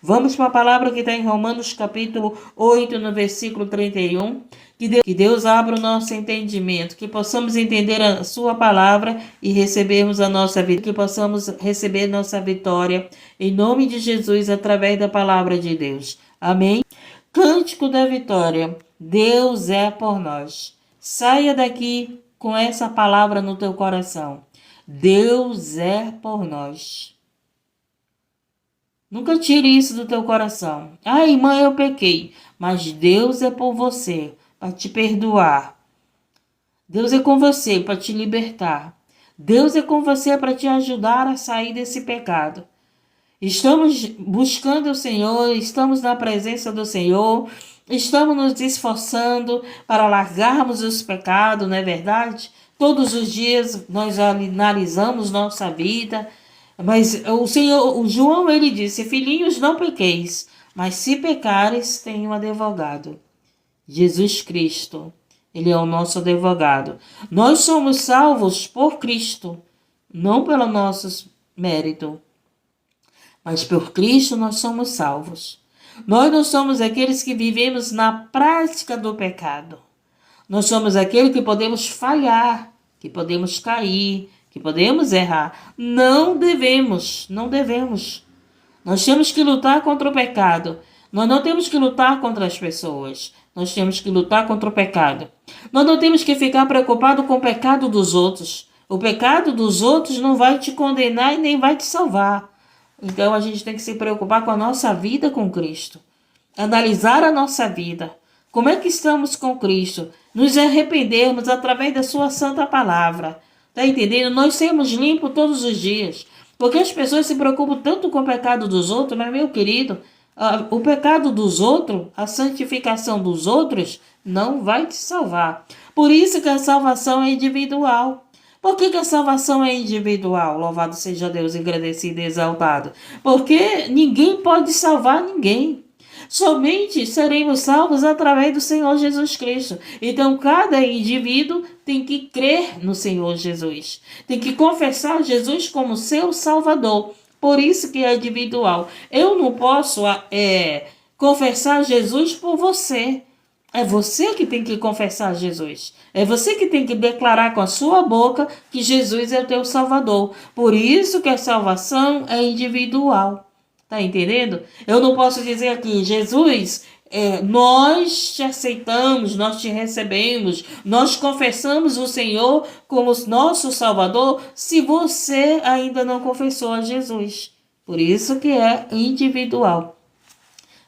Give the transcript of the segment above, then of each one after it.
Vamos para a palavra que está em Romanos capítulo 8, no versículo 31. Que Deus abra o nosso entendimento, que possamos entender a sua palavra e recebermos a nossa vida, que possamos receber nossa vitória, em nome de Jesus, através da palavra de Deus. Amém? Cântico da vitória. Deus é por nós. Saia daqui com essa palavra no teu coração. Deus é por nós. Nunca tire isso do teu coração. Ah, irmã, eu pequei. Mas Deus é por você, para te perdoar. Deus é com você para te libertar. Deus é com você para te ajudar a sair desse pecado. Estamos buscando o Senhor, estamos na presença do Senhor, estamos nos esforçando para largarmos os pecados, não é verdade? Todos os dias nós analisamos nossa vida, mas o João, ele disse: filhinhos, não pequeis, mas se pecares, tem um advogado, Jesus Cristo. Ele é o nosso advogado. Nós somos salvos por Cristo, não pelo nosso mérito, mas por Cristo nós somos salvos. Nós não somos aqueles que vivemos na prática do pecado. Nós somos aqueles que podemos falhar, que podemos cair, que podemos errar. Não devemos. Nós temos que lutar contra o pecado. Nós não temos que lutar contra as pessoas. Nós temos que lutar contra o pecado. Nós não temos que ficar preocupado com o pecado dos outros. O pecado dos outros não vai te condenar e nem vai te salvar. Então a gente tem que se preocupar com a nossa vida com Cristo. Analisar a nossa vida. Como é que estamos com Cristo? Nos arrependermos através da sua santa palavra. Tá entendendo? Nós sermos limpos todos os dias. Porque as pessoas se preocupam tanto com o pecado dos outros, mas, meu querido, o pecado dos outros, a santificação dos outros, não vai te salvar. Por isso que a salvação é individual. Por que a salvação é individual? Louvado seja Deus, agradecido e exaltado. Porque ninguém pode salvar ninguém. Somente seremos salvos através do Senhor Jesus Cristo. Então, cada indivíduo tem que crer no Senhor Jesus. Tem que confessar Jesus como seu Salvador. Por isso que é individual. Eu não posso confessar Jesus por você. É você que tem que confessar Jesus. É você que tem que declarar com a sua boca que Jesus é o teu Salvador. Por isso que a salvação é individual. Tá entendendo? Eu não posso dizer aqui: Jesus, nós te aceitamos, nós te recebemos, nós confessamos o Senhor como nosso Salvador, se você ainda não confessou a Jesus. Por isso que é individual.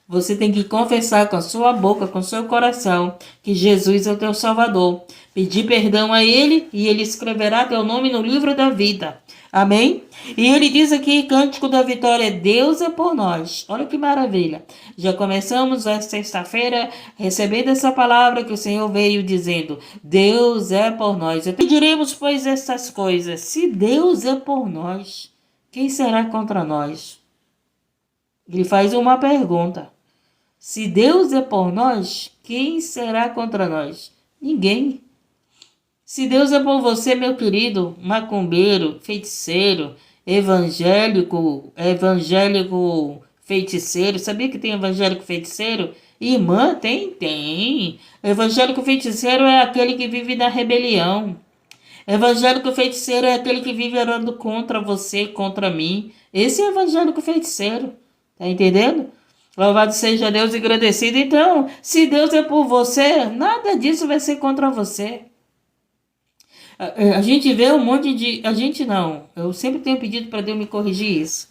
Você tem que confessar com a sua boca, com o seu coração, que Jesus é o teu Salvador. Pedir perdão a Ele e Ele escreverá teu nome no livro da vida. Amém? E ele diz aqui, cântico da vitória: Deus é por nós. Olha que maravilha. Já começamos a sexta-feira recebendo essa palavra que o Senhor veio dizendo: Deus é por nós. E diremos, pois, essas coisas: se Deus é por nós, quem será contra nós? Ele faz uma pergunta. Se Deus é por nós, quem será contra nós? Ninguém. Se Deus é por você, meu querido, macumbeiro, feiticeiro, evangélico feiticeiro, sabia que tem evangélico feiticeiro? Irmã, tem. Evangélico feiticeiro é aquele que vive na rebelião. Evangélico feiticeiro é aquele que vive orando contra você, contra mim. Esse é evangélico feiticeiro. Tá entendendo? Louvado seja Deus e agradecido. Então, se Deus é por você, nada disso vai ser contra você. A gente vê um monte de... A gente não. Eu sempre tenho pedido para Deus me corrigir isso.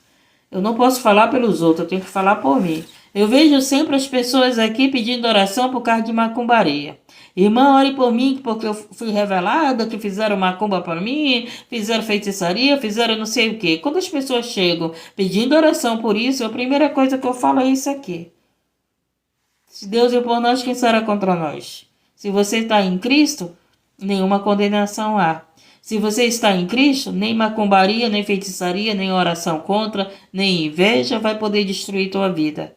Eu não posso falar pelos outros, eu tenho que falar por mim. Eu vejo sempre as pessoas aqui pedindo oração por causa de macumbaria. Irmã, ore por mim, porque eu fui revelada, que fizeram macumba para mim, fizeram feitiçaria, fizeram não sei o quê. Quando as pessoas chegam pedindo oração por isso, a primeira coisa que eu falo é isso aqui: se Deus é por nós, quem será contra nós? Se você está em Cristo, nenhuma condenação há. Se você está em Cristo, nem macumbaria, nem feitiçaria, nem oração contra, nem inveja vai poder destruir tua vida.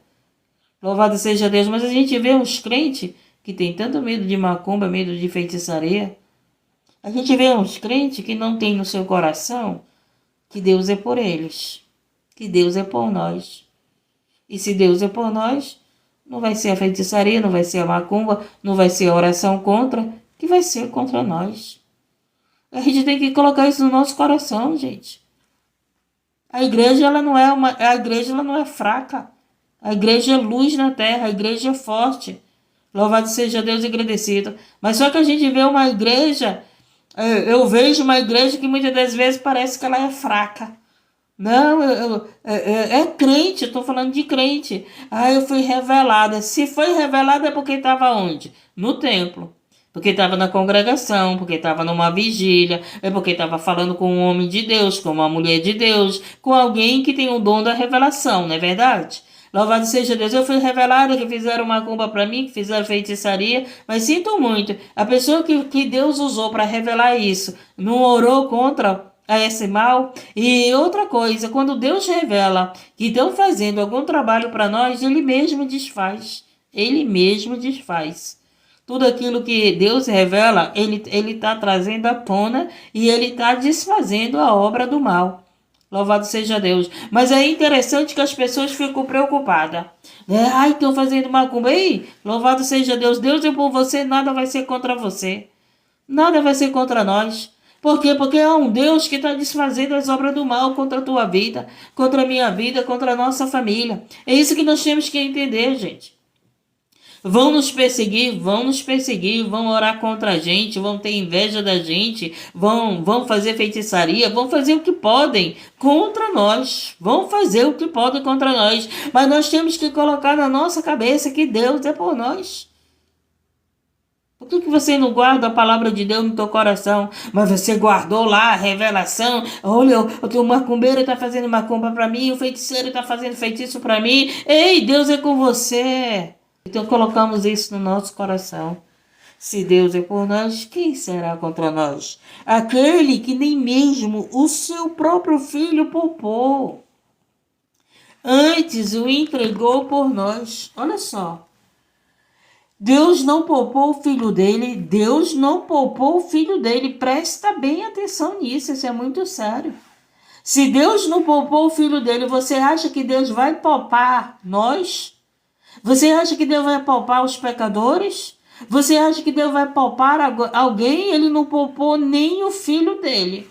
Louvado seja Deus. Mas a gente vê uns crentes que tem tanto medo de macumba, medo de feitiçaria. A gente vê uns crentes que não tem no seu coração que Deus é por eles, que Deus é por nós. E se Deus é por nós, não vai ser a feitiçaria, não vai ser a macumba, não vai ser a oração contra, que vai ser contra nós. A gente tem que colocar isso no nosso coração, gente. A igreja, ela não é fraca. A igreja é luz na terra, a igreja é forte. Louvado seja Deus e agradecido. Mas só que a gente vê uma igreja, eu vejo uma igreja que muitas das vezes parece que ela é fraca. Não, é crente, eu estou falando de crente. Ah, eu fui revelada. Se foi revelada é porque estava onde? No templo. Porque estava na congregação, porque estava numa vigília, é porque estava falando com um homem de Deus, com uma mulher de Deus, com alguém que tem o dom da revelação, não é verdade? Louvado seja Deus, eu fui revelada que fizeram macumba para mim, que fizeram feitiçaria, mas sinto muito, a pessoa que Deus usou para revelar isso, não orou contra a esse mal. E outra coisa, quando Deus revela que estão fazendo algum trabalho para nós, Ele mesmo desfaz, Ele mesmo desfaz. Tudo aquilo que Deus revela, Ele está trazendo à tona e Ele está desfazendo a obra do mal. Louvado seja Deus. Mas é interessante que as pessoas ficam preocupadas. Ai, estão fazendo macumba. Ei, louvado seja Deus. Deus é por você, nada vai ser contra você. Nada vai ser contra nós. Por quê? Porque é um Deus que está desfazendo as obras do mal contra a tua vida, contra a minha vida, contra a nossa família. É isso que nós temos que entender, gente. Vão nos perseguir, vão orar contra a gente, vão ter inveja da gente, vão fazer feitiçaria, vão fazer o que podem contra nós, vão fazer o que podem contra nós, mas nós temos que colocar na nossa cabeça que Deus é por nós. Por que você não guarda a palavra de Deus no teu coração? Mas você guardou lá a revelação. Olha, o macumbeiro está fazendo macumba para mim, o feiticeiro está fazendo feitiço para mim. Ei, Deus é com você. Então colocamos isso no nosso coração. Se Deus é por nós, quem será contra nós? Aquele que nem mesmo o seu próprio filho poupou. Antes o entregou por nós. Olha só. Deus não poupou o filho dele. Deus não poupou o filho dele. Presta bem atenção nisso. Isso é muito sério. Se Deus não poupou o filho dele, você acha que Deus vai poupar nós? Você acha que Deus vai poupar os pecadores? Você acha que Deus vai poupar alguém? Ele não poupou nem o filho dele.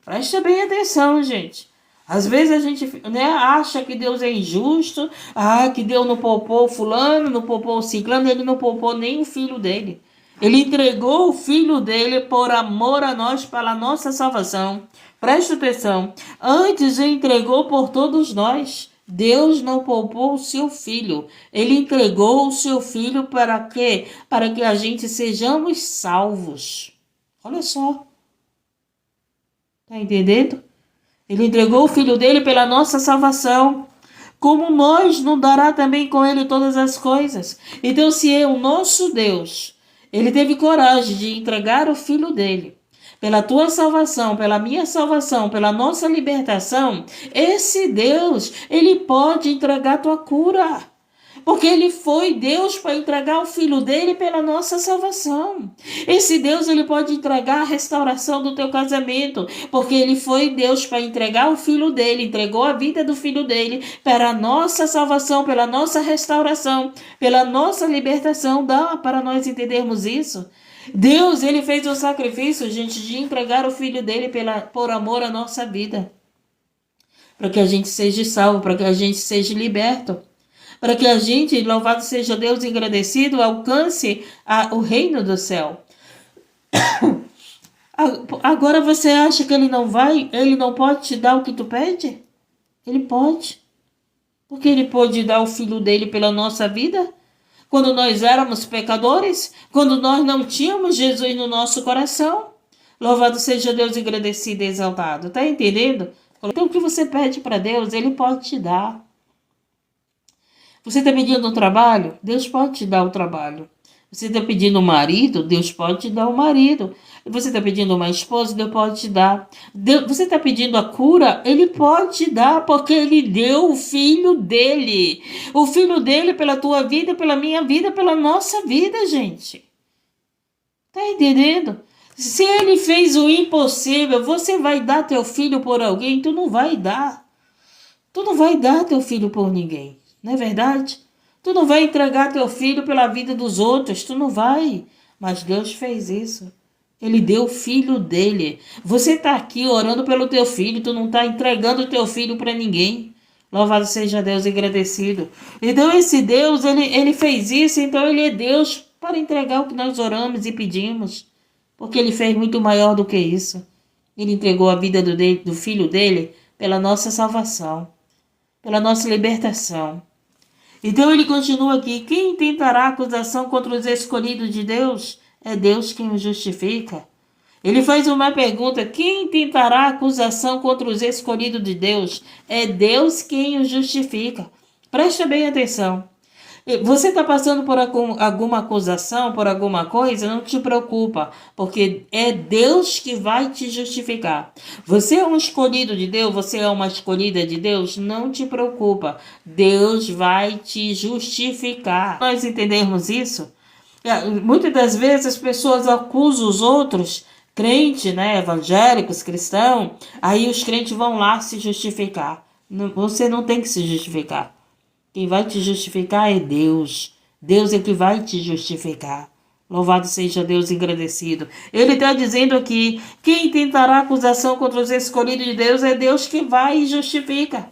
Presta bem atenção, gente. Às vezes a gente acha que Deus é injusto. Que Deus não poupou fulano, não poupou ciclano. Ele não poupou nem o filho dele. Ele entregou o filho dele por amor a nós, pela nossa salvação. Presta atenção. Antes ele entregou por todos nós. Deus não poupou o seu filho. Ele entregou o seu filho para quê? Para que a gente sejamos salvos. Olha só. Tá entendendo? Ele entregou o filho dele pela nossa salvação. Como nós não dará também com ele todas as coisas? Então, se é o nosso Deus, ele teve coragem de entregar o filho dele pela tua salvação, pela minha salvação, pela nossa libertação, esse Deus, ele pode entregar a tua cura. Porque ele foi Deus para entregar o filho dele pela nossa salvação. Esse Deus, ele pode entregar a restauração do teu casamento. Porque ele foi Deus para entregar o filho dele, entregou a vida do filho dele para a nossa salvação, pela nossa restauração, pela nossa libertação. Dá para nós entendermos isso? Deus, ele fez o sacrifício, gente, de entregar o filho dele por amor à nossa vida. Para que a gente seja salvo, para que a gente seja liberto. Para que a gente, louvado seja Deus e agradecido, alcance o reino do céu. Agora você acha que ele não pode te dar o que tu pede? Ele pode. Porque ele pode dar o filho dele pela nossa vida. Quando nós éramos pecadores, quando nós não tínhamos Jesus no nosso coração. Louvado seja Deus, agradecido e exaltado. Tá entendendo? Então o que você pede para Deus, ele pode te dar. Você está pedindo um trabalho? Deus pode te dar o trabalho. Você está pedindo um marido? Deus pode te dar um marido. Você está pedindo uma esposa? Deus pode te dar. Você está pedindo a cura? Ele pode te dar, porque ele deu o filho dele. O filho dele pela tua vida, pela minha vida, pela nossa vida, gente. Está entendendo? Se ele fez o impossível, você vai dar teu filho por alguém? Tu não vai dar. Tu não vai dar teu filho por ninguém. Não é verdade? Tu não vai entregar teu filho pela vida dos outros, tu não vai. Mas Deus fez isso. Ele deu o filho dele. Você está aqui orando pelo teu filho, tu não está entregando o teu filho para ninguém. Louvado seja Deus e agradecido. Então esse Deus, ele fez isso, então ele é Deus para entregar o que nós oramos e pedimos. Porque ele fez muito maior do que isso. Ele entregou a vida do filho dele pela nossa salvação, pela nossa libertação. Então ele continua aqui: quem tentará acusação contra os escolhidos de Deus? É Deus quem os justifica. Ele faz uma pergunta: quem tentará acusação contra os escolhidos de Deus? É Deus quem os justifica. Preste bem atenção. Você está passando por alguma acusação, por alguma coisa? Não te preocupa, porque é Deus que vai te justificar. Você é um escolhido de Deus, você é uma escolhida de Deus? Não te preocupa, Deus vai te justificar. Nós entendermos isso? Muitas das vezes as pessoas acusam os outros, crentes, né, evangélicos, cristãos, aí os crentes vão lá se justificar. Você não tem que se justificar. Quem vai te justificar é Deus. Deus é que vai te justificar. Louvado seja Deus engrandecido. Ele está dizendo aqui: quem tentará acusação contra os escolhidos de Deus é Deus que vai e justifica.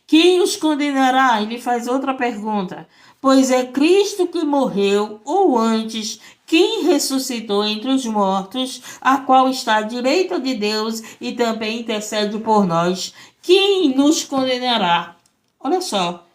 Quem os condenará? Ele faz outra pergunta. Pois é Cristo que morreu, ou antes, quem ressuscitou entre os mortos, a qual está à direita de Deus e também intercede por nós. Quem nos condenará? Olha só,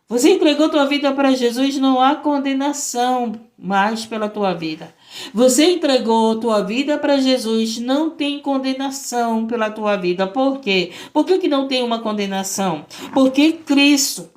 você entregou tua vida para Jesus, não há condenação mais pela tua vida. Você entregou tua vida para Jesus, não tem condenação pela tua vida. Por quê? Por que não tem uma condenação? Porque Cristo,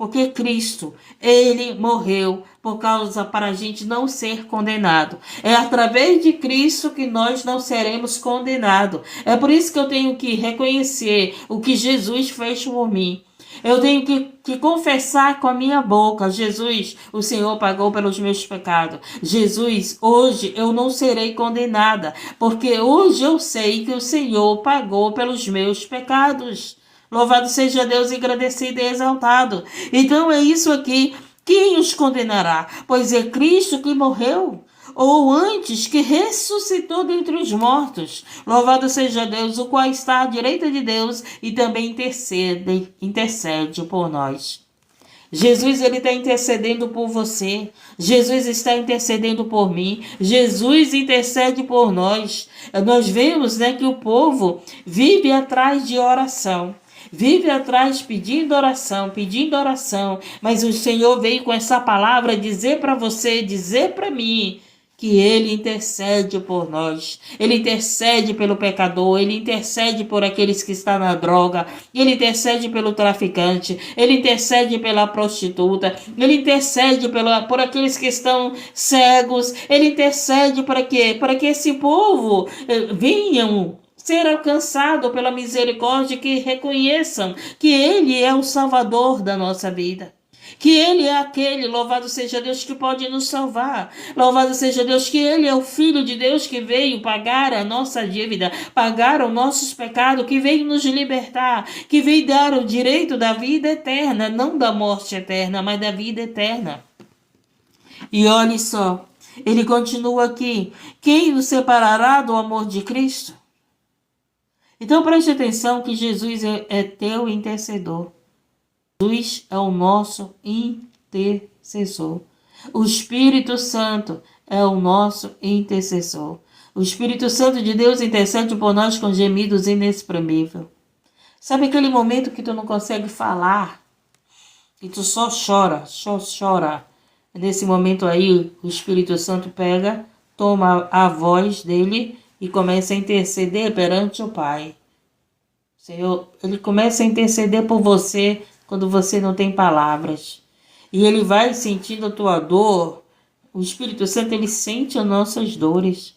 ele morreu por causa para a gente não ser condenado. É através de Cristo que nós não seremos condenados. É por isso que eu tenho que reconhecer o que Jesus fez por mim. Eu tenho que confessar com a minha boca: Jesus, o Senhor pagou pelos meus pecados. Jesus, hoje eu não serei condenada, porque hoje eu sei que o Senhor pagou pelos meus pecados. Louvado seja Deus, agradecido e exaltado. Então é isso aqui. Quem os condenará? Pois é Cristo que morreu, ou antes, que ressuscitou dentre os mortos. Louvado seja Deus, o qual está à direita de Deus e também intercede por nós. Jesus, ele está intercedendo por você. Jesus está intercedendo por mim. Jesus intercede por nós. Nós vemos, né, que o povo vive atrás de oração. Vive atrás pedindo oração, mas o Senhor veio com essa palavra dizer para você, dizer para mim, que ele intercede por nós. Ele intercede pelo pecador, ele intercede por aqueles que estão na droga, ele intercede pelo traficante, ele intercede pela prostituta, ele intercede por aqueles que estão cegos, ele intercede para quê? Para que esse povo venham ser alcançado pela misericórdia, que reconheçam que ele é o Salvador da nossa vida. Que ele é aquele, louvado seja Deus, que pode nos salvar. Louvado seja Deus, que ele é o Filho de Deus que veio pagar a nossa dívida, pagar os nossos pecados, que veio nos libertar, que veio dar o direito da vida eterna, não da morte eterna, mas da vida eterna. E olhe só, ele continua aqui: quem nos separará do amor de Cristo? Então preste atenção que Jesus é teu intercedor. Jesus é o nosso intercessor. O Espírito Santo é o nosso intercessor. O Espírito Santo de Deus intercede por nós com gemidos inexprimíveis. Sabe aquele momento que tu não consegue falar? Que tu só chora. Nesse momento aí, o Espírito Santo pega, toma a voz dele e começa a interceder perante o Pai. Senhor, ele começa a interceder por você quando você não tem palavras. E ele vai sentindo a tua dor. O Espírito Santo, ele sente as nossas dores.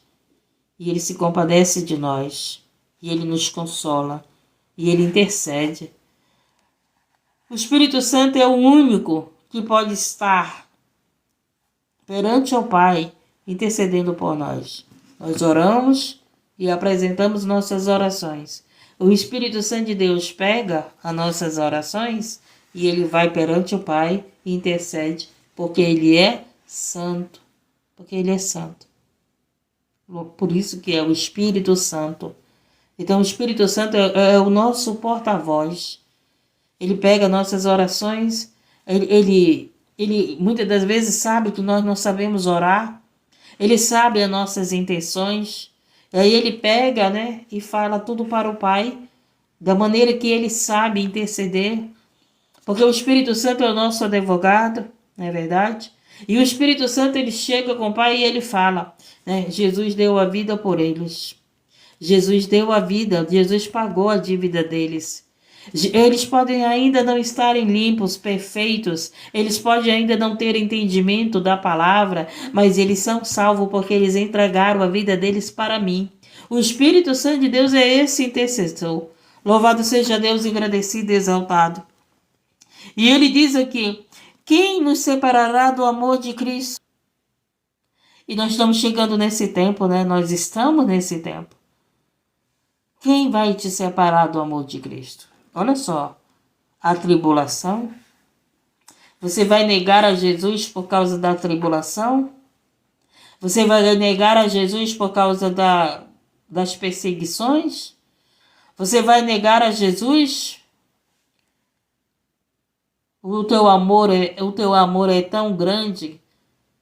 E ele se compadece de nós. E ele nos consola. E ele intercede. O Espírito Santo é o único que pode estar perante o Pai, intercedendo por nós. Nós oramos e apresentamos nossas orações. O Espírito Santo de Deus pega as nossas orações e ele vai perante o Pai e intercede, porque ele é santo. Porque ele é santo. Por isso que é o Espírito Santo. Então o Espírito Santo é o nosso porta-voz. Ele pega nossas orações, ele muitas das vezes sabe que nós não sabemos orar, ele sabe as nossas intenções, e aí ele pega, né, e fala tudo para o Pai, da maneira que ele sabe interceder, porque o Espírito Santo é o nosso advogado, não é verdade? E o Espírito Santo, ele chega com o Pai e ele fala, né, Jesus deu a vida por eles, Jesus deu a vida, Jesus pagou a dívida deles. Eles podem ainda não estarem limpos, perfeitos, eles podem ainda não ter entendimento da palavra, mas eles são salvos porque eles entregaram a vida deles para mim. O Espírito Santo de Deus é esse intercessor. Louvado seja Deus, agradecido e exaltado. E ele diz aqui, quem nos separará do amor de Cristo? E nós estamos chegando nesse tempo, né? Nós estamos nesse tempo. Quem vai te separar do amor de Cristo? Olha só, a tribulação. Você vai negar a Jesus por causa da tribulação? Você vai negar a Jesus por causa das perseguições? Você vai negar a Jesus? O teu amor é tão grande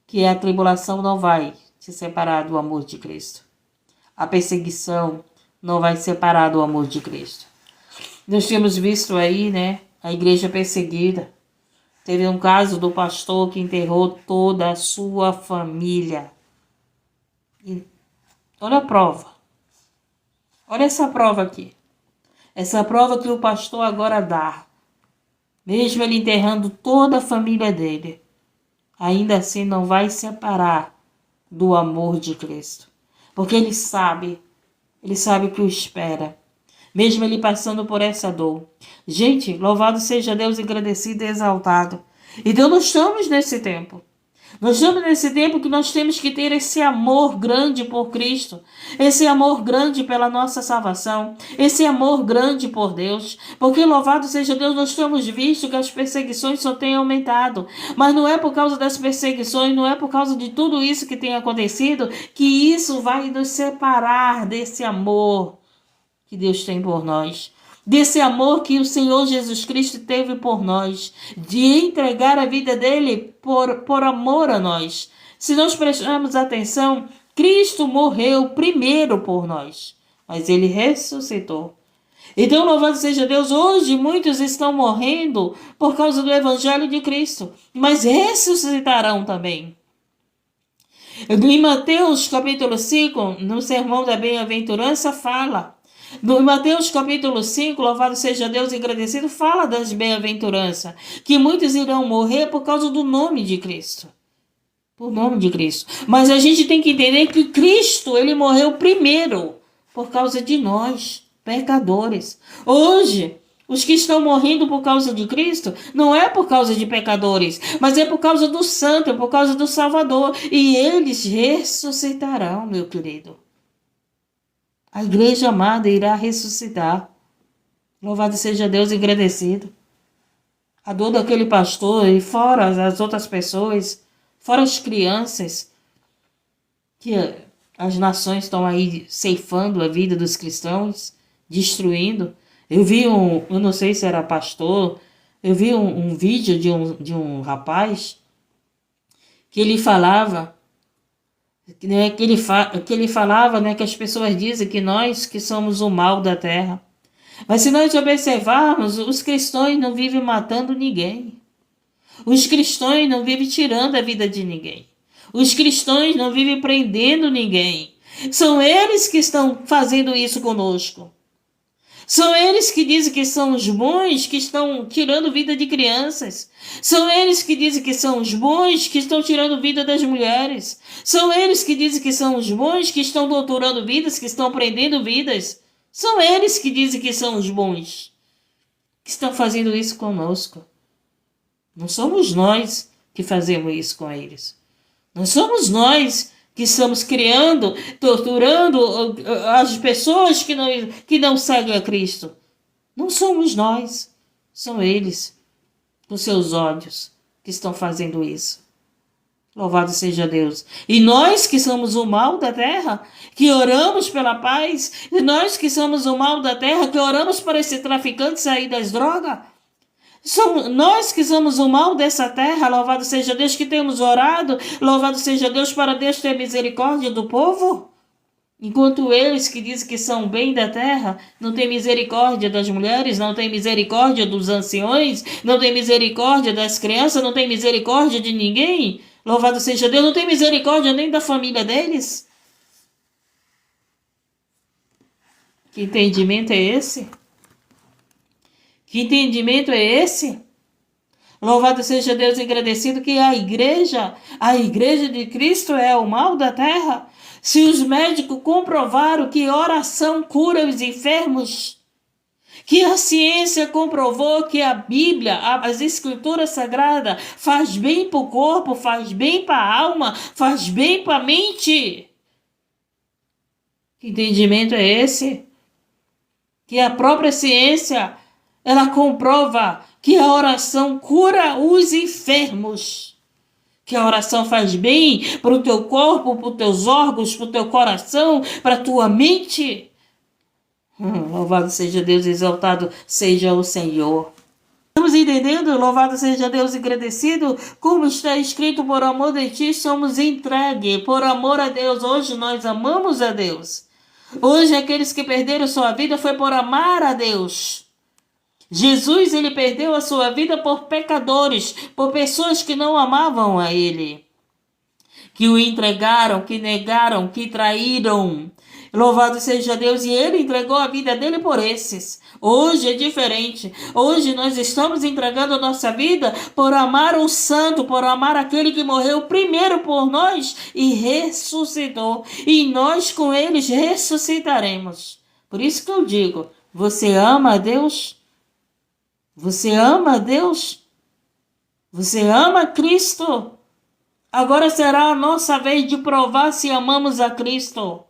que a tribulação não vai te separar do amor de Cristo. A perseguição não vai separar do amor de Cristo. Nós temos visto aí, né, a igreja perseguida. Teve um caso do pastor que enterrou toda a sua família. E olha a prova. Olha essa prova aqui. Essa prova que o pastor agora dá. Mesmo ele enterrando toda a família dele, ainda assim não vai separar do amor de Cristo. Porque ele sabe o que o espera. Mesmo ele passando por essa dor. Gente, louvado seja Deus, agradecido e exaltado. Então nós estamos nesse tempo. Nós estamos nesse tempo que nós temos que ter esse amor grande por Cristo, esse amor grande pela nossa salvação, esse amor grande por Deus, porque louvado seja Deus, nós temos visto que as perseguições só têm aumentado, mas não é por causa das perseguições, não é por causa de tudo isso que tem acontecido, que isso vai nos separar desse amor que Deus tem por nós. Desse amor que o Senhor Jesus Cristo teve por nós, de entregar a vida dele por amor a nós. Se nós prestarmos atenção, Cristo morreu primeiro por nós, mas ele ressuscitou. Então, louvado seja Deus, hoje muitos estão morrendo por causa do Evangelho de Cristo, mas ressuscitarão também. Em Mateus capítulo 5, no Sermão da Bem-aventurança, fala. No Mateus capítulo 5, louvado seja Deus e agradecido, fala das bem-aventuranças, que muitos irão morrer por causa do nome de Cristo. Por nome de Cristo. Mas a gente tem que entender que Cristo, ele morreu primeiro por causa de nós, pecadores. Hoje, os que estão morrendo por causa de Cristo, não é por causa de pecadores, mas é por causa do Santo, é por causa do Salvador. E eles ressuscitarão, meu querido. A igreja amada irá ressuscitar. Louvado seja Deus e agradecido. A dor daquele pastor e fora as outras pessoas, fora as crianças, que as nações estão aí ceifando a vida dos cristãos, destruindo. Eu vi eu não sei se era pastor, eu vi um vídeo de um rapaz que ele falava, né, que ele falava, né, que as pessoas dizem que nós que somos o mal da terra. Mas se nós observarmos, os cristãos não vivem matando ninguém. Os cristãos não vivem tirando a vida de ninguém. Os cristãos não vivem prendendo ninguém. São eles que estão fazendo isso conosco. São eles que dizem que são os bons que estão tirando vida de crianças. São eles que dizem que são os bons que estão tirando vida das mulheres. São eles que dizem que são os bons que estão doutorando vidas, que estão prendendo vidas. São eles que dizem que são os bons que estão fazendo isso conosco. Não somos nós que fazemos isso com eles. Não somos nós que estamos criando, torturando as pessoas que não seguem a Cristo. Não somos nós, são eles. com seus ódios, que estão fazendo isso. Louvado seja Deus. E nós que somos o mal da terra, que oramos pela paz, e nós que somos o mal da terra, que oramos para esse traficante sair das drogas, somos nós que somos o mal dessa terra, louvado seja Deus, que temos orado, louvado seja Deus, para Deus ter misericórdia do povo. Enquanto eles que dizem que são o bem da terra, não têm misericórdia das mulheres, não têm misericórdia dos anciões, não têm misericórdia das crianças, não têm misericórdia de ninguém. Louvado seja Deus, não tem misericórdia nem da família deles. Que entendimento é esse? Que entendimento é esse? Louvado seja Deus e agradecido que a igreja de Cristo é o mal da terra. Se os médicos comprovaram que oração cura os enfermos, que a ciência comprovou que a Bíblia, as escrituras sagradas, faz bem para o corpo, faz bem para a alma, faz bem para a mente. Que entendimento é esse? Que a própria ciência, ela comprova que a oração cura os enfermos. Que a oração faz bem para o teu corpo, para os teus órgãos, para o teu coração, para a tua mente. Louvado seja Deus, exaltado seja o Senhor. Estamos entendendo? Louvado seja Deus e agradecido. Como está escrito, por amor de ti somos entregue. Por amor a Deus, hoje nós amamos a Deus. Hoje aqueles que perderam sua vida foi por amar a Deus. Jesus, ele perdeu a sua vida por pecadores, por pessoas que não amavam a ele, que o entregaram, que negaram, que traíram. Louvado seja Deus, e ele entregou a vida dele por esses. Hoje é diferente. Hoje nós estamos entregando a nossa vida por amar o santo, por amar aquele que morreu primeiro por nós e ressuscitou. E nós com eles ressuscitaremos. Por isso que eu digo, você ama a Deus? Você ama a Deus? Você ama Cristo? Agora será a nossa vez de provar se amamos a Cristo.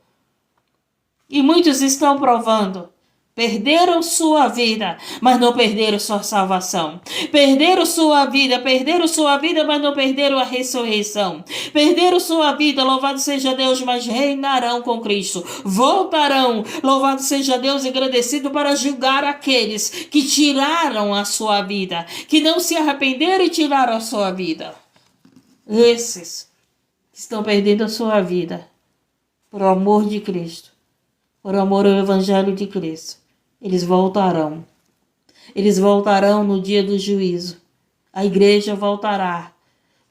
E muitos estão provando. Perderam sua vida, mas não perderam sua salvação. Perderam sua vida, mas não perderam a ressurreição. Perderam sua vida, louvado seja Deus, mas reinarão com Cristo. Voltarão, louvado seja Deus, agradecido para julgar aqueles que tiraram a sua vida, que não se arrependeram e tiraram a sua vida. Esses que estão perdendo a sua vida por amor de Cristo, por amor ao Evangelho de Cristo, eles voltarão. Eles voltarão no dia do juízo. A igreja voltará.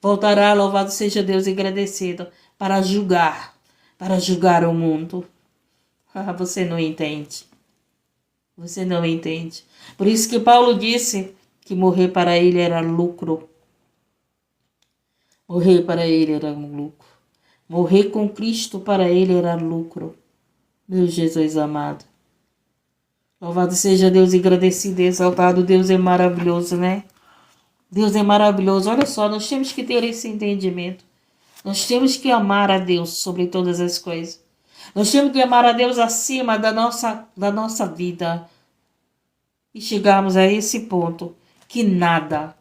Voltará, louvado seja Deus e agradecido, para julgar o mundo. Você não entende. Você não entende. Por isso que Paulo disse que morrer para ele era lucro. Morrer para ele era um lucro. Morrer com Cristo para ele era lucro. Meu Jesus amado. Louvado seja Deus e agradecido e exaltado. Deus é maravilhoso, né? Deus é maravilhoso. Olha só, nós temos que ter esse entendimento. Nós temos que amar a Deus sobre todas as coisas. Nós temos que amar a Deus acima da nossa vida. E chegarmos a esse ponto que nada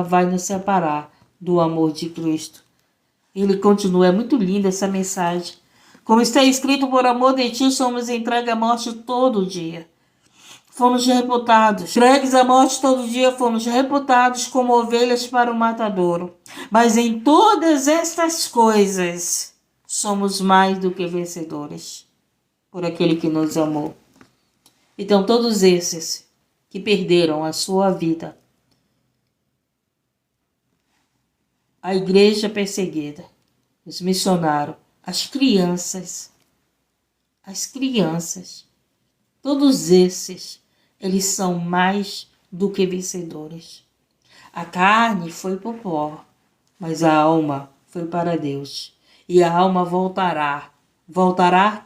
vai nos separar do amor de Cristo. Ele continua. É muito linda essa mensagem. Como está escrito, por amor de ti somos entregues à morte todo dia. Fomos reputados, entregues à morte todo dia, fomos reputados como ovelhas para o matadouro. Mas em todas estas coisas, somos mais do que vencedores, por aquele que nos amou. Então, todos esses que perderam a sua vida, a igreja perseguida, os missionários, as crianças, todos esses, eles são mais do que vencedores. A carne foi para o pó, mas a alma foi para Deus. E a alma voltará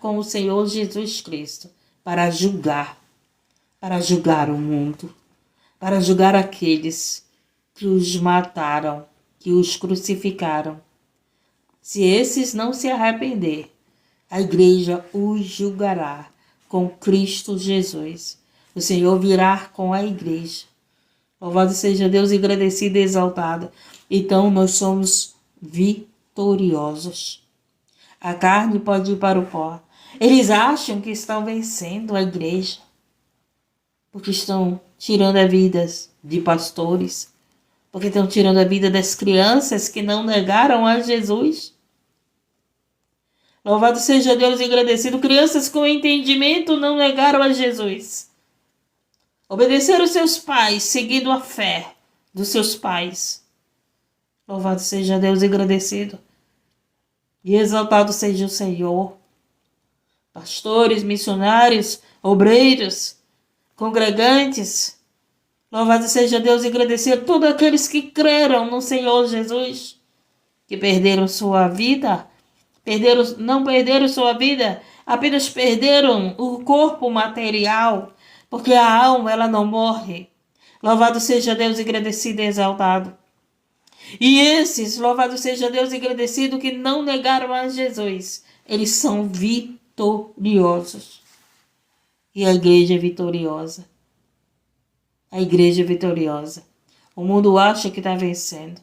com o Senhor Jesus Cristo para julgar o mundo, para julgar aqueles que os mataram, que os crucificaram. Se esses não se arrepender, a igreja os julgará com Cristo Jesus. O Senhor virá com a igreja Louvado seja Deus, agradecido e exaltado. Então nós somos vitoriosos. A carne pode ir para o pó. Eles acham que estão vencendo a igreja, porque estão tirando a vida de pastores, porque estão tirando a vida das crianças que não negaram a Jesus. Louvado seja Deus e agradecido. Crianças com entendimento não negaram a Jesus. Obedeceram seus pais, seguindo a fé dos seus pais. Louvado seja Deus e agradecido. E exaltado seja o Senhor. Pastores, missionários, obreiros, congregantes. Louvado seja Deus e agradecido a todos aqueles que creram no Senhor Jesus, que perderam sua vida. Não perderam sua vida, apenas perderam o corpo material, porque a alma ela não morre. Louvado seja Deus e agradecido e exaltado. E esses, louvado seja Deus e agradecido, que não negaram a Jesus, eles são vitoriosos. E a igreja é vitoriosa. A igreja é vitoriosa. O mundo acha que está vencendo.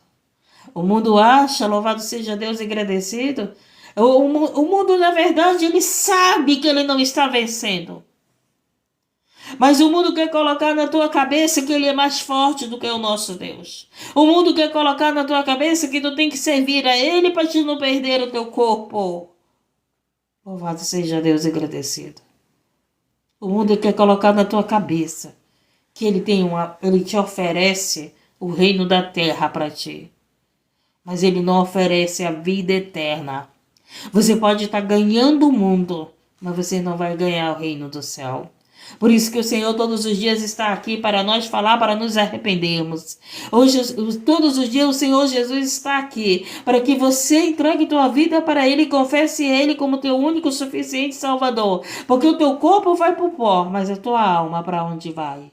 O mundo acha, louvado seja Deus e agradecido. O mundo, na verdade, ele sabe que ele não está vencendo. Mas o mundo quer colocar na tua cabeça que ele é mais forte do que o nosso Deus. O mundo quer colocar na tua cabeça que tu tem que servir a ele para te não perder o teu corpo. Louvado seja Deus e agradecido. O mundo quer colocar na tua cabeça que ele te oferece o reino da terra para ti. Mas ele não oferece a vida eterna. Você pode estar ganhando o mundo, mas você não vai ganhar o reino do céu. Por isso que o Senhor todos os dias está aqui para nós falar, para nos arrependermos. Hoje, todos os dias o Senhor Jesus está aqui para que você entregue tua vida para Ele e confesse Ele como teu único suficiente Salvador. Porque o teu corpo vai para o pó, mas a tua alma para onde vai?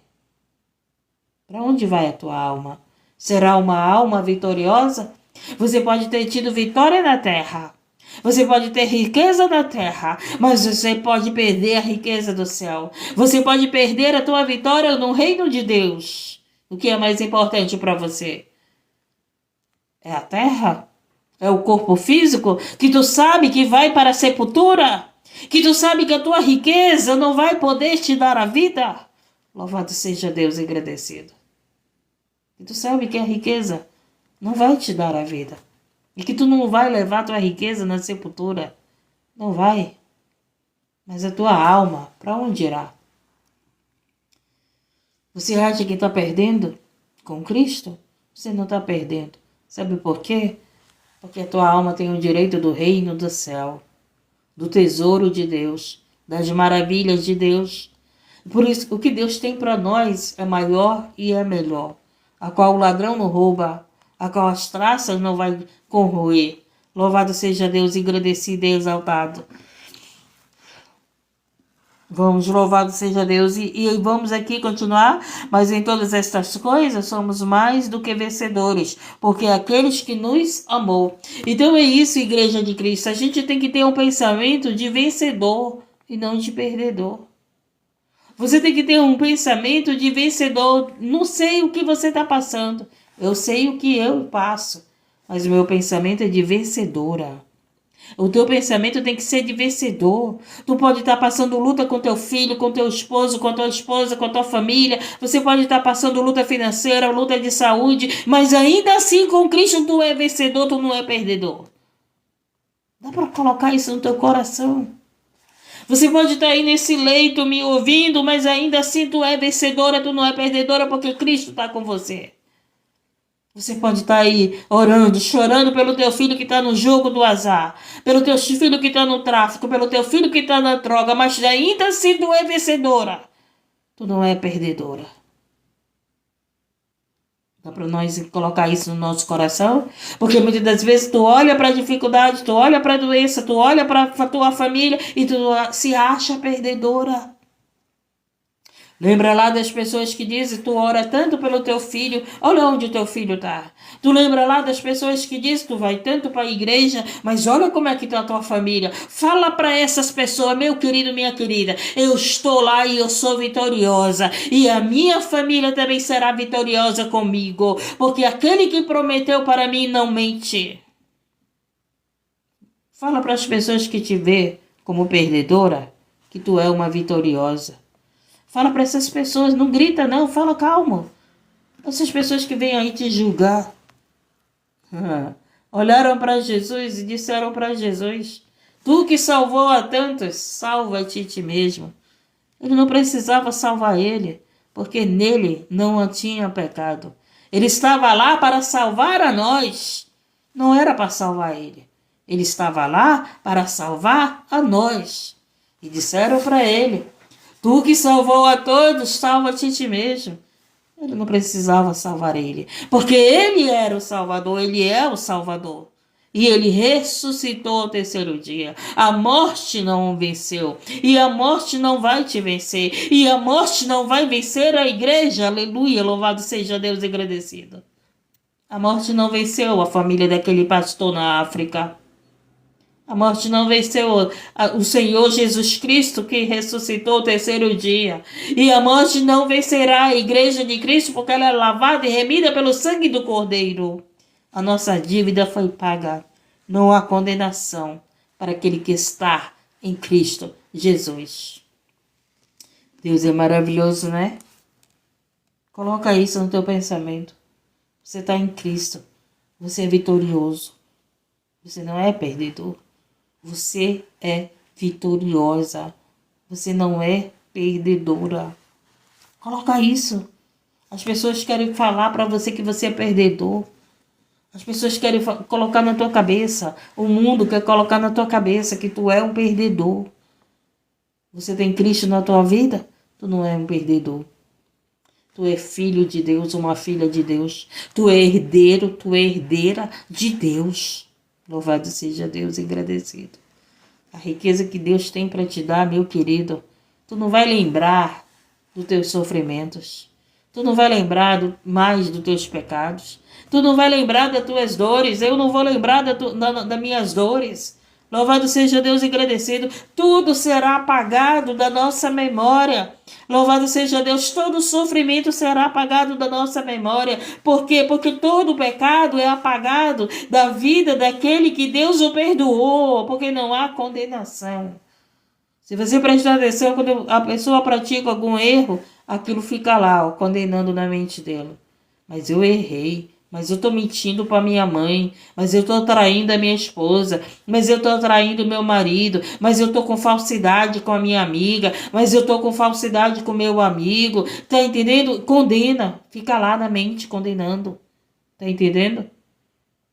Para onde vai a tua alma? Será uma alma vitoriosa? Você pode ter tido vitória na terra. Você pode ter riqueza na terra, mas você pode perder a riqueza do céu. Você pode perder a tua vitória no reino de Deus. O que é mais importante para você? É a terra? É o corpo físico que tu sabe que vai para a sepultura? Que tu sabe que a tua riqueza não vai poder te dar a vida? Louvado seja Deus e agradecido. Que tu sabe que a riqueza não vai te dar a vida. E que tu não vai levar a tua riqueza na sepultura. Não vai. Mas a tua alma, para onde irá? Você acha que está perdendo com Cristo? Você não está perdendo. Sabe por quê? Porque a tua alma tem o direito do reino do céu, do tesouro de Deus, das maravilhas de Deus. Por isso, o que Deus tem para nós é maior e é melhor, a qual o ladrão não rouba, a qual as traças não vai corroer. Louvado seja Deus, agradecido e exaltado. Vamos, louvado seja Deus, e vamos aqui continuar, mas em todas estas coisas somos mais do que vencedores, porque aqueles que nos amou. Então é isso, Igreja de Cristo, a gente tem que ter um pensamento de vencedor e não de perdedor. Você tem que ter um pensamento de vencedor. Não sei o que você está passando, eu sei o que eu passo, mas o meu pensamento é de vencedora. O teu pensamento tem que ser de vencedor. Tu pode estar passando luta com teu filho, com teu esposo, com tua esposa, com tua família. Você pode estar passando luta financeira, luta de saúde, mas ainda assim com Cristo tu é vencedor, tu não é perdedor. Dá para colocar isso no teu coração. Você pode estar aí nesse leito me ouvindo, mas ainda assim tu é vencedora, tu não é perdedora, porque Cristo está com você. Você pode estar aí orando, chorando pelo teu filho que está no jogo do azar, pelo teu filho que está no tráfico, pelo teu filho que está na droga, mas ainda assim tu é vencedora. Tu não é perdedora. Dá para nós colocar isso no nosso coração? Porque muitas das vezes tu olha para a dificuldade, tu olha para a doença, tu olha para a tua família e tu se acha perdedora. Lembra lá das pessoas que dizem, tu ora tanto pelo teu filho, olha onde o teu filho está. Tu lembra lá das pessoas que dizem, tu vai tanto para a igreja, mas olha como é que está a tua família. Fala para essas pessoas, meu querido, minha querida, eu estou lá e eu sou vitoriosa. E a minha família também será vitoriosa comigo, porque aquele que prometeu para mim não mente. Fala para as pessoas que te vê como perdedora, que tu é uma vitoriosa. Fala para essas pessoas, não grita não, fala calma. Essas pessoas que vêm aí te julgar. Olharam para Jesus e disseram para Jesus, tu que salvou a tantos, salva-te a ti mesmo. Ele não precisava salvar ele, porque nele não tinha pecado. Ele estava lá para salvar a nós, não era para salvar ele. Ele estava lá para salvar a nós. E disseram para ele, tu que salvou a todos, salva-te a ti mesmo. Ele não precisava salvar ele, porque ele era o Salvador, ele é o Salvador. E ele ressuscitou ao terceiro dia. A morte não o venceu. E a morte não vai te vencer. E a morte não vai vencer a igreja. Aleluia, louvado seja Deus e agradecido. A morte não venceu a família daquele pastor na África. A morte não venceu o Senhor Jesus Cristo que ressuscitou o terceiro dia. E a morte não vencerá a igreja de Cristo porque ela é lavada e remida pelo sangue do Cordeiro. A nossa dívida foi paga. Não há condenação para aquele que está em Cristo Jesus. Deus é maravilhoso, né? Coloca isso no teu pensamento. Você está em Cristo. Você é vitorioso. Você não é perdedor. Você é vitoriosa. Você não é perdedora. Coloca isso. As pessoas querem falar para você que você é perdedor. As pessoas querem colocar na tua cabeça. O mundo quer colocar na tua cabeça que tu é um perdedor. Você tem Cristo na tua vida? Tu não é um perdedor. Tu é filho de Deus, uma filha de Deus. Tu é herdeiro, tu é herdeira de Deus. Louvado seja Deus e agradecido. A riqueza que Deus tem para te dar, meu querido, tu não vai lembrar dos teus sofrimentos. Tu não vai lembrar mais dos teus pecados. Tu não vai lembrar das tuas dores. Eu não vou lembrar das minhas dores. Louvado seja Deus e agradecido. Tudo será apagado da nossa memória. Louvado seja Deus. Todo sofrimento será apagado da nossa memória. Por quê? Porque todo pecado é apagado da vida daquele que Deus o perdoou. Porque não há condenação. Se você prestar atenção, quando a pessoa pratica algum erro, aquilo fica lá, ó, condenando na mente dela. Mas eu errei. Mas eu estou mentindo para minha mãe, mas eu estou traindo a minha esposa, mas eu estou traindo meu marido, mas eu estou com falsidade com a minha amiga, mas eu estou com falsidade com meu amigo. Tá entendendo? Condena, fica lá na mente condenando. Tá entendendo?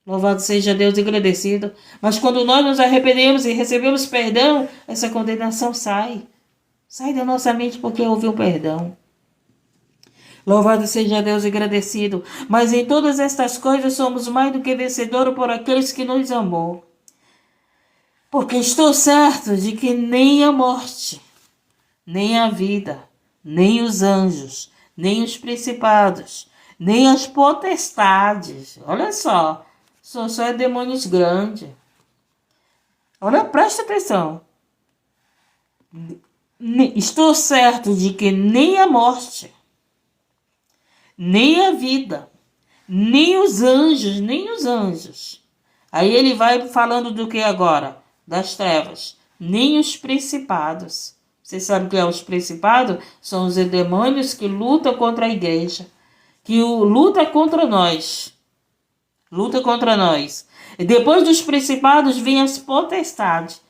Louvado seja Deus e agradecido. Mas quando nós nos arrependemos e recebemos perdão, essa condenação sai. Sai da nossa mente porque houve o perdão. Louvado seja Deus e agradecido. Mas em todas estas coisas somos mais do que vencedores por aqueles que nos amou. Porque estou certo de que nem a morte, nem a vida, nem os anjos, nem os principados, nem as potestades. Olha só é demônios grandes. Olha, presta atenção. Estou certo de que nem a morte, nem a vida, nem os anjos. Aí ele vai falando do que agora? Das trevas. Nem os principados. Você sabe o que é os principados? São os demônios que lutam contra a igreja. Luta contra nós. Luta contra nós. E depois dos principados vem as potestades.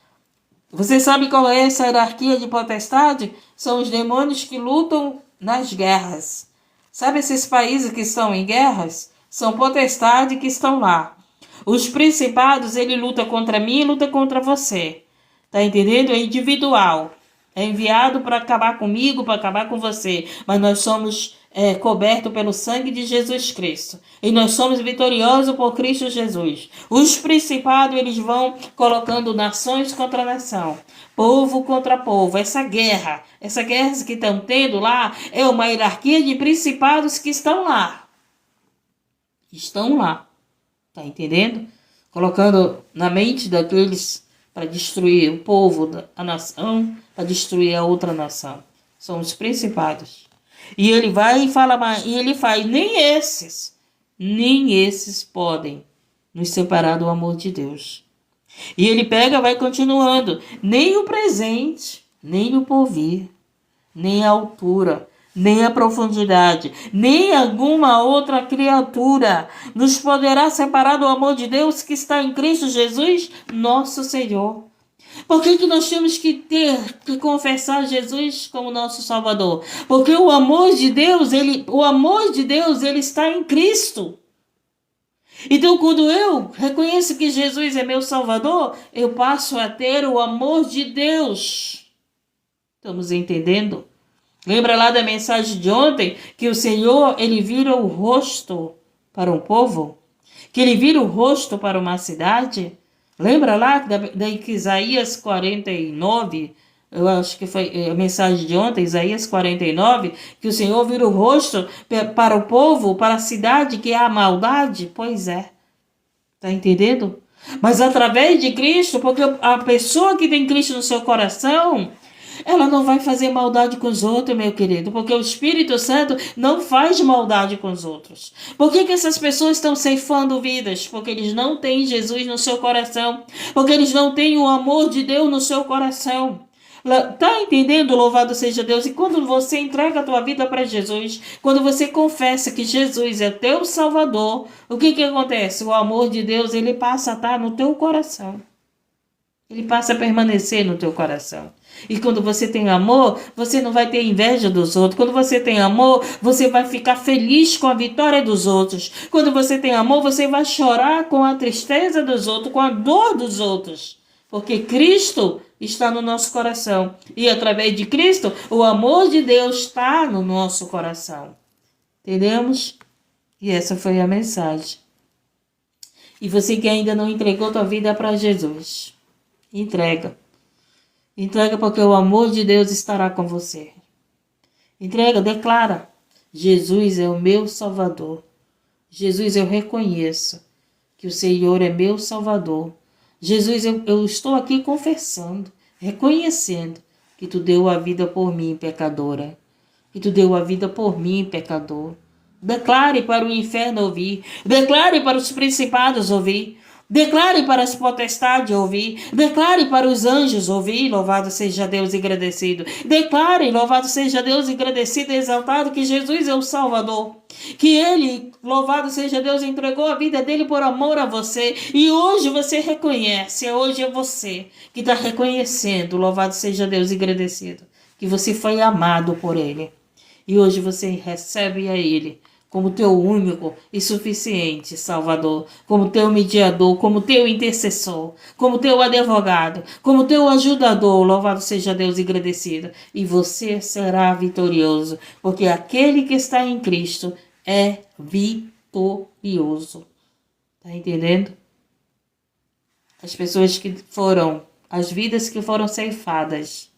Você sabe qual é essa hierarquia de potestade? São os demônios que lutam nas guerras. Sabe esses países que estão em guerras? São potestades que estão lá. Os principados, ele luta contra mim e luta contra você. Tá entendendo? É individual. É enviado para acabar comigo, para acabar com você. Mas nós somos coberto pelo sangue de Jesus Cristo. E nós somos vitoriosos por Cristo Jesus. Os principados, eles vão colocando nações contra nação, povo contra povo. Essa guerra que estão tendo lá, é uma hierarquia de principados que estão lá. Estão lá. Tá entendendo? Colocando na mente daqueles para destruir o povo, a nação, para destruir a outra nação. São os principados. E ele vai e fala, e ele faz, nem esses podem nos separar do amor de Deus. E ele pega, vai continuando, nem o presente, nem o porvir, nem a altura, nem a profundidade, nem alguma outra criatura nos poderá separar do amor de Deus que está em Cristo Jesus, nosso Senhor. Por que nós temos que confessar Jesus como nosso Salvador? Porque o amor de Deus, ele está em Cristo. Então, quando eu reconheço que Jesus é meu Salvador, eu passo a ter o amor de Deus. Estamos entendendo? Lembra lá da mensagem de ontem que o Senhor, ele vira o rosto para um povo? Que ele vira o rosto para uma cidade? Lembra lá da Isaías 49, eu acho que foi a mensagem de ontem, Isaías 49, que o Senhor vira o rosto para o povo, para a cidade que é a maldade? Pois é. Tá entendendo? Mas através de Cristo, porque a pessoa que tem Cristo no seu coração, ela não vai fazer maldade com os outros, meu querido, porque o Espírito Santo não faz maldade com os outros. Por que essas pessoas estão ceifando vidas? Porque eles não têm Jesus no seu coração, porque eles não têm o amor de Deus no seu coração. Tá entendendo? Louvado seja Deus. E quando você entrega a tua vida para Jesus, quando você confessa que Jesus é teu Salvador, o que acontece? O amor de Deus, ele passa a estar no teu coração. Ele passa a permanecer no teu coração. E quando você tem amor, você não vai ter inveja dos outros. Quando você tem amor, você vai ficar feliz com a vitória dos outros. Quando você tem amor, você vai chorar com a tristeza dos outros, com a dor dos outros. Porque Cristo está no nosso coração. E através de Cristo, o amor de Deus está no nosso coração. Entendemos? E essa foi a mensagem. E você que ainda não entregou tua vida para Jesus, entrega. Entrega, porque o amor de Deus estará com você. Entrega, declara. Jesus é o meu Salvador. Jesus, eu reconheço que o Senhor é meu Salvador. Jesus, eu estou aqui confessando, reconhecendo que tu deu a vida por mim, pecadora. Que tu deu a vida por mim, pecador. Declare para o inferno ouvir. Declare para os principados ouvir. Declare para as potestades ouvir. Declare para os anjos ouvir. Louvado seja Deus e agradecido. Declare, louvado seja Deus e agradecido e exaltado, que Jesus é o Salvador. Que ele, louvado seja Deus, entregou a vida dele por amor a você. E hoje você reconhece, hoje é você que está reconhecendo, louvado seja Deus e agradecido, que você foi amado por ele. E hoje você recebe a ele como teu único e suficiente Salvador, como teu mediador, como teu intercessor, como teu advogado, como teu ajudador. Louvado seja Deus e agradecido. E você será vitorioso, porque aquele que está em Cristo é vitorioso. Tá entendendo? As pessoas que foram, as vidas que foram ceifadas,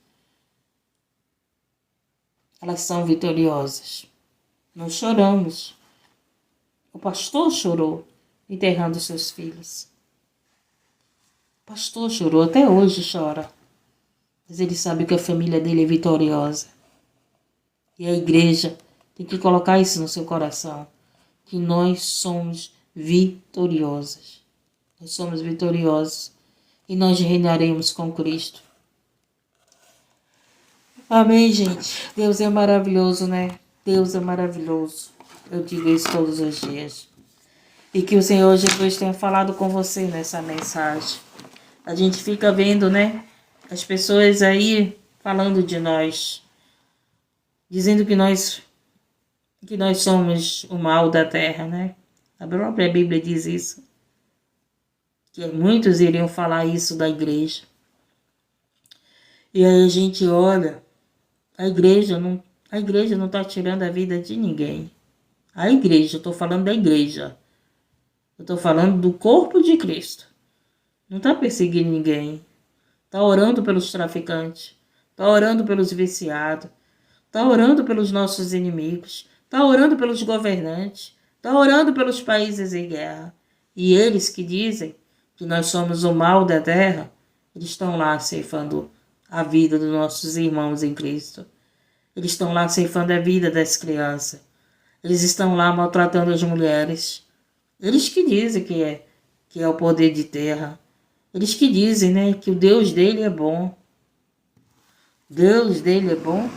elas são vitoriosas. Nós choramos. O pastor chorou enterrando seus filhos. O pastor chorou, até hoje chora. Mas ele sabe que a família dele é vitoriosa. E a igreja tem que colocar isso no seu coração. Que nós somos vitoriosos. Nós somos vitoriosos. E nós reinaremos com Cristo. Amém, gente? Deus é maravilhoso, né? Deus é maravilhoso. Eu digo isso todos os dias. E que o Senhor Jesus tenha falado com você nessa mensagem. A gente fica vendo, né? As pessoas aí falando de nós. Dizendo que nós somos o mal da terra, né? A própria Bíblia diz isso. Que muitos iriam falar isso da igreja. E aí a gente olha, a igreja A igreja não está tirando a vida de ninguém. A igreja, eu estou falando da igreja. Eu estou falando do corpo de Cristo. Não está perseguindo ninguém. Está orando pelos traficantes. Está orando pelos viciados. Está orando pelos nossos inimigos. Está orando pelos governantes. Está orando pelos países em guerra. E eles que dizem que nós somos o mal da terra, eles estão lá ceifando a vida dos nossos irmãos em Cristo. Eles estão lá ceifando a vida das crianças. Eles estão lá maltratando as mulheres. Eles que dizem que é o poder de terra. Eles que dizem, né, que o Deus dele é bom. Deus dele é bom.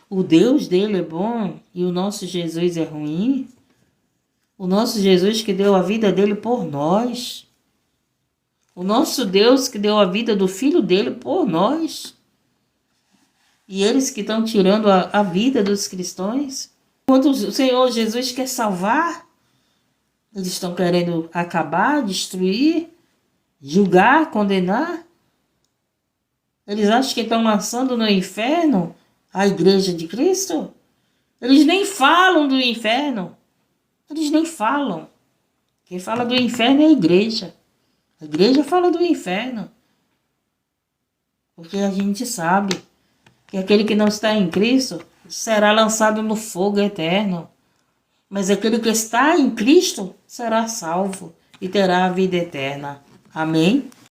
O Deus dele é bom e o nosso Jesus é ruim. O nosso Jesus que deu a vida dele por nós. O nosso Deus que deu a vida do Filho dele por nós. E eles que estão tirando a vida dos cristãos. Quando o Senhor Jesus quer salvar, eles estão querendo acabar, destruir, julgar, condenar. Eles acham que estão lançando no inferno a igreja de Cristo. Eles nem falam do inferno. Eles nem falam. Quem fala do inferno é a igreja. A igreja fala do inferno. Porque a gente sabe que aquele que não está em Cristo será lançado no fogo eterno. Mas aquele que está em Cristo será salvo e terá a vida eterna. Amém?